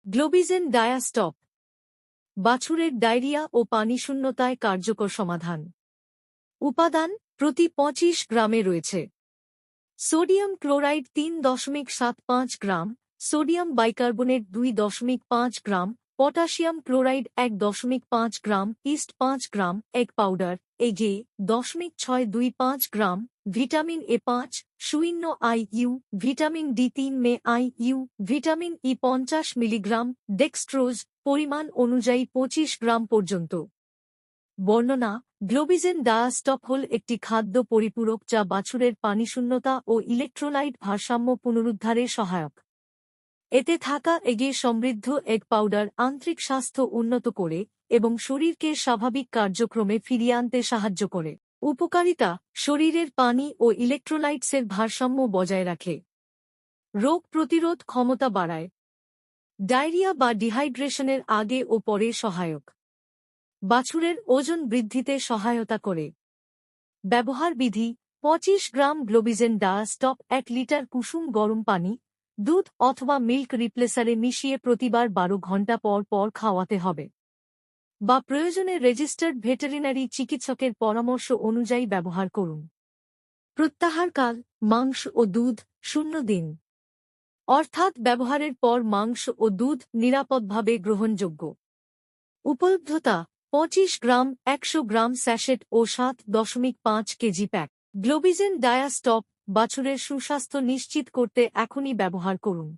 গ্লোবিজেন ডায়াস্টপ বাছুরের ডায়রিয়া ও পানিশূন্যতায় কার্যকর সমাধান। উপাদান প্রতি 25 গ্রামে রয়েছে sodium chloride 3.75 gram, sodium bicarbonate 2.5 gram, potassium chloride 1.5 gram, yeast 5 gram, egg powder এগে 0.625 gram, vitamin A5 0 IU, vitamin D3 মে IU, vitamin E 50 milligram, dextrose পরিমাণ অনুযায়ী 25 গ্রাম পর্যন্ত। বর্ণনা গ্লোবিজেন ডায়াস্টপ হল একটি খাদ্য পরিপূরক যা বাছুরের পানিশূন্যতা ও ইলেকট্রোলাইট ভারসাম্য পুনরুদ্ধারে সহায়ক। এতে থাকা এগে সমৃদ্ধ এগ পাউডার আন্তরিক স্বাস্থ্য উন্নত করে এবং শরীরকে স্বাভাবিক কার্যক্রমে ফিরিয়ে আনতে সাহায্য করে। উপকারিতা শরীরের পানি ও ইলেকট্রোলাইটসের ভারসাম্য বজায় রাখে, রোগ প্রতিরোধ ক্ষমতা বাড়ায়, ডায়রিয়া বা ডিহাইড্রেশনের আগে ও পরে সহায়ক, বাছুরের ওজন বৃদ্ধিতে সহায়তা করে। ব্যবহার বিধি 25 গ্রাম গ্লোবিজেন ডায়াস্টপ 1 লিটার কুসুম গরম পানি, দুধ অথবা মিল্ক রিপ্লেসারে মিশিয়ে প্রতিবার 12 ঘণ্টা পর পর খাওয়াতে হবে বা প্রয়োজনে রেজিস্টার্ড ভেটেরিনারি চিকিৎসকের পরামর্শ অনুযায়ী ব্যবহার করুন। প্রত্যাহারকাল মাংস ও দুধ 0 দিন, অর্থাৎ ব্যবহারের পর মাংস ও দুধ নিরাপদভাবে গ্রহণযোগ্য। উপলব্ধতা 25 গ্রাম 100 গ্রাম স্যাশেট ও 7.5 কেজি প্যাক। গ্লোবিজেন ডায়াস্টপ বাছুরের সুস্বাস্থ্য নিশ্চিত করতে এখনই ব্যবহার করুন।